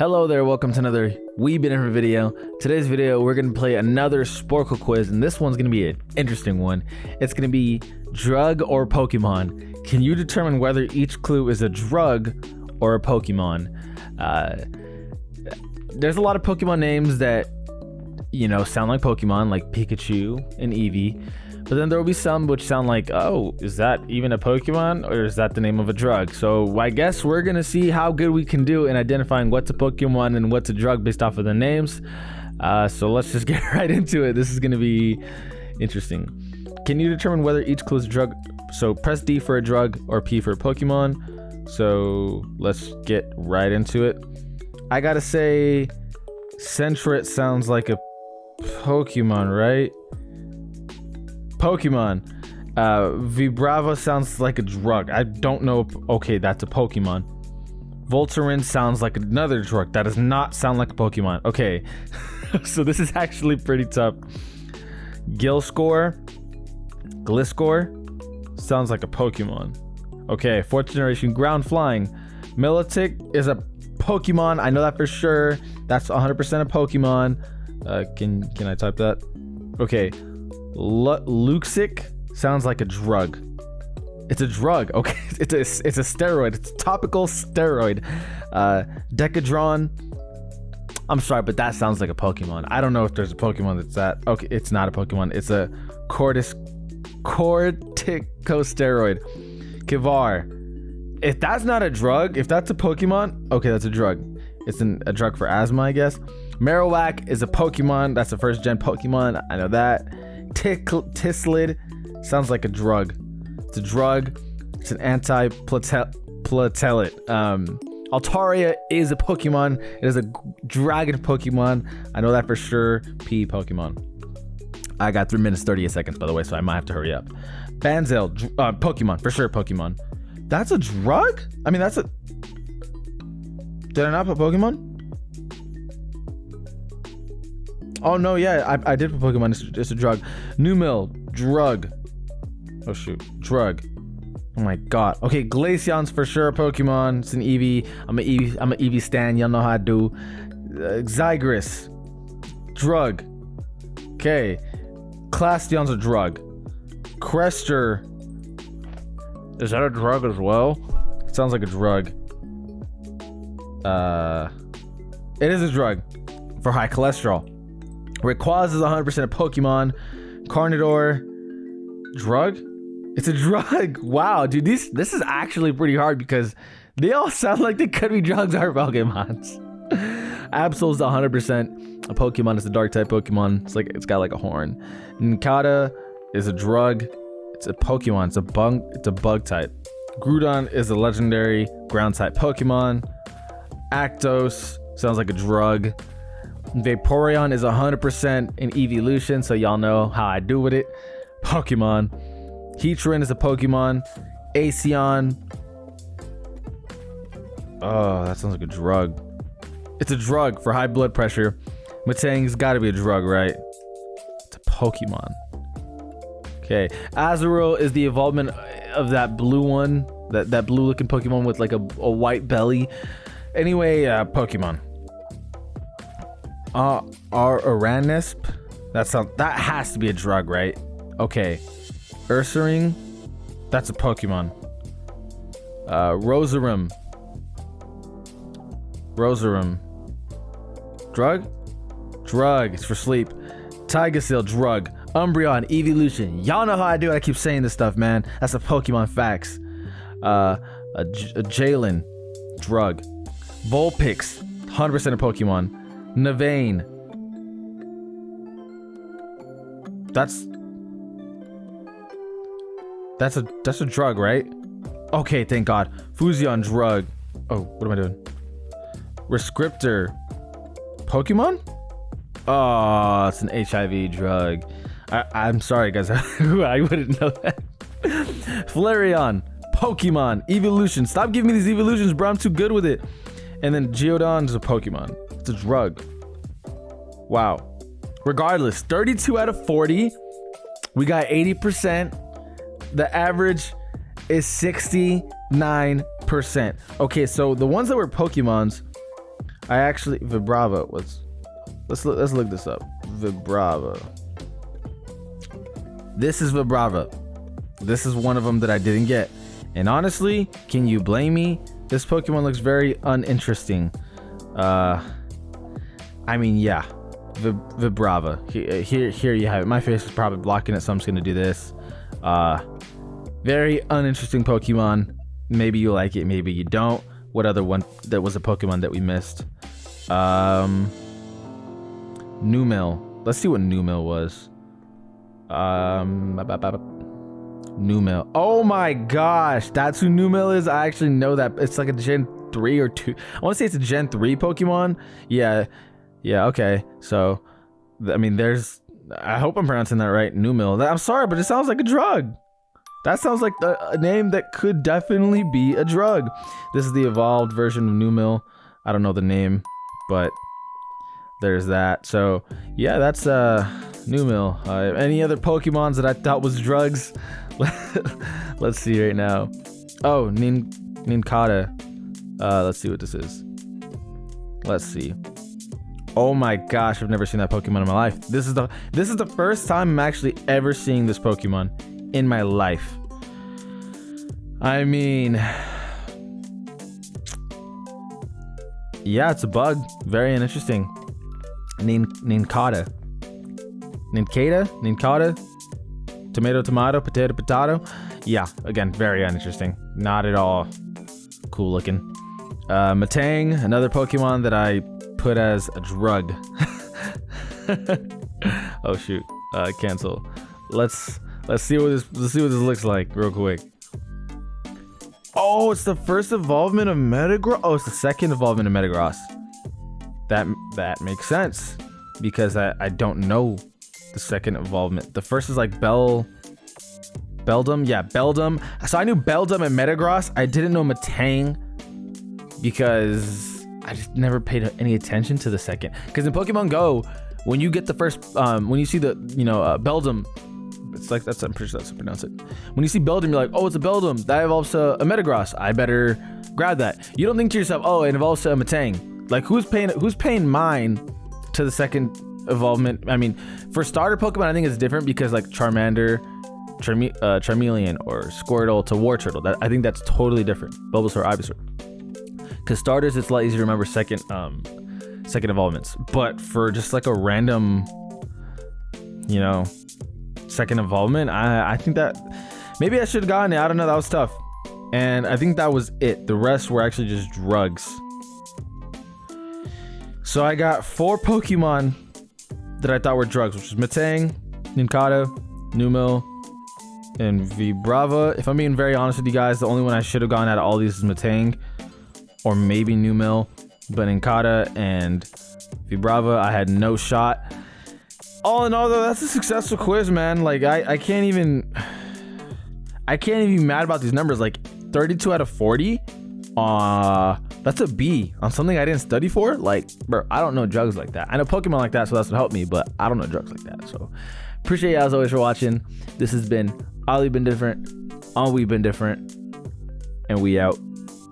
Hello there, welcome to another wee bit of a video. Today's video, we're going to play another Sporkle quiz, and this one's going to be an interesting one. It's going to be drug or Pokemon. Can you determine whether each clue is a drug or a Pokemon? There's a lot of Pokemon names that, you know, sound like Pokemon, like Pikachu and Eevee. But then there will be some which sound like, oh, is that even a Pokemon or is that the name of a drug? So I guess we're going to see how good we can do in identifying what's a Pokemon and what's a drug based off of the names. So let's just get right into it. This is going to be interesting. Can you determine whether each clue is a drug? So press D for a drug or P for a Pokemon. So let's get right into it. I got to say, Sentret sounds like a Pokemon, right? Pokemon. Vibrava sounds like a drug. I don't know. Okay, that's a Pokemon. Voltaren sounds like another drug. That does not sound like a Pokemon. Okay, so this is actually pretty tough. Gliscor sounds like a Pokemon. Okay, 4th generation ground flying. Milotic is a Pokemon. I know that for sure. That's 100% a Pokemon. Can I type that? Okay. Luxic sounds like a drug. It's a drug. Okay, it's a steroid. It's a topical steroid. Decadron. I'm sorry, but that sounds like a Pokemon. I don't know if there's a Pokemon that's that. Okay, it's not a Pokemon. It's a corticosteroid. Kivar. If that's not a drug, if that's a Pokemon, okay, that's a drug. It's a drug for asthma, I guess. Marowak is a Pokemon. That's a first gen Pokemon. I know that. Tisslid sounds like a drug. It's a drug. It's an anti-platelet. Altaria is a Pokemon. It is a dragon Pokemon. I know that for sure. P Pokemon. I got 3 minutes 38 seconds, by the way, so I might have to hurry up. Banzel, Pokemon, for sure Pokemon. That's a drug? I mean, that's a... Did I not put Pokemon? Oh no, yeah, I did put Pokemon. It's a drug. Numil, drug. Oh shoot, drug. Oh my god. Okay, Glaceon's for sure a Pokemon. It's an Eevee. I'm an Eevee stan. Y'all know how I do. Zygrus, drug. Okay, Clastion's a drug. Crester, is that a drug as well? It sounds like a drug. It is a drug for high cholesterol. Rayquaza is 100% a Pokemon. Carnivore, drug? It's a drug. Wow, dude, this is actually pretty hard because they all sound like they could be drugs or Pokemons. Absol's 100% a Pokemon. It's a dark type Pokemon. It's got like a horn. Nincada is a drug. It's a Pokemon. It's a bug type. Groudon is a legendary ground type Pokemon. Actos sounds like a drug. Vaporeon is 100% an evolution, so y'all know how I do with it. Pokemon. Heatran is a Pokemon. Aeon. Oh, that sounds like a drug. It's a drug for high blood pressure. Metang's gotta be a drug, right? It's a Pokemon. Okay. Azurill is the evolvement of that blue one. That blue looking Pokemon with like a white belly. Anyway, Pokemon. Aranisp. That has to be a drug, right? Okay. Ursaring. That's a Pokemon. Rosarum. Drug. It's for sleep. Tigasil, drug. Umbreon, evolution. Y'all know how I do it. I keep saying this stuff, man. That's a Pokemon facts. A Jalen, drug. Vulpix, 100% a Pokemon. Navane. That's a drug, right? Okay, thank God. Fusion, drug. Oh, what am I doing? Rescriptor. Pokemon? Oh, it's an HIV drug. I'm sorry, guys. I wouldn't know that. Flareon. Pokemon. Evolution. Stop giving me these evolutions, bro. I'm too good with it. And then Geodon is a Pokemon. It's a drug. Wow. Regardless, 32 out of 40. We got 80%. The average is 69%. Okay, so the ones that were Pokemons, I actually Vibrava was. Let's look this up. Vibrava. This is Vibrava. This is one of them that I didn't get. And honestly, can you blame me? This Pokemon looks very uninteresting. I mean, yeah. Vibrava. Here you have it. My face is probably blocking it, so I'm just gonna do this. Very uninteresting Pokemon. Maybe you like it, maybe you don't. What other one that was a Pokemon that we missed? Numel. Let's see what Numel was. Numel. Oh my gosh, that's who Numel is. I actually know that. It's like a Gen 3 or 2. I want to say it's a Gen 3 Pokemon. Yeah, okay. So, I mean, I hope I'm pronouncing that right. Numel. I'm sorry, but it sounds like a drug. That sounds like a name that could definitely be a drug. This is the evolved version of Numel. I don't know the name, but there's that. So, yeah, that's Numel. Any other Pokemons that I thought was drugs? Let's see right now. Oh, Nincada. Let's see what this is. Let's see. Oh my gosh, I've never seen that Pokemon in my life. This is the first time I'm actually ever seeing this Pokemon in my life. I mean, yeah, it's a bug. Very uninteresting. Nincada. Tomato, potato. Yeah, again, very uninteresting. Not at all cool looking. Matang, another Pokemon that I put as a drug. Oh shoot, cancel. Let's see what this looks like real quick. Oh, it's the first evolvement of Metagross. Oh, it's the second evolvement of Metagross. That makes sense because I don't know the second evolvement. The first is like Beldum. Yeah, Beldum. So I knew Beldum and Metagross. I didn't know Matang because I just never paid any attention to the second. Because in Pokemon Go, when you get the first, when you see the, Beldum, it's like I'm pretty sure that's how to pronounce it. When you see Beldum, you're like, oh, it's a Beldum. That evolves to a Metagross. I better grab that. You don't think to yourself, oh, it evolves to a Matang. Like who's paying mine to the second evolvement? I mean, for starter Pokemon, I think it's different because like Charmander, Charmeleon, or Squirtle to Wartortle. I think that's totally different. Bulbasaur, Ivysaur. Because starters, it's a lot easier to remember second evolvements. But for just like a random, second evolvement, I think that maybe I should have gotten it. I don't know. That was tough. And I think that was it. The rest were actually just drugs. So I got 4 Pokemon that I thought were drugs, which was Matang, Nincada, Numel, and Vibrava. If I'm being very honest with you guys, the only one I should have gone out of all these is Matang, or maybe Numel, but Nincada and Vibrava, I had no shot. All in all, though, that's a successful quiz, man. Like I can't even be mad about these numbers. Like 32 out of 40. That's a B on something I didn't study for. Like, bro, I don't know drugs like that. I know Pokemon like that, so that's what helped me, but I don't know drugs like that. So appreciate you as always for watching. This has been Ollie Been Different on We've Been Different, and we out.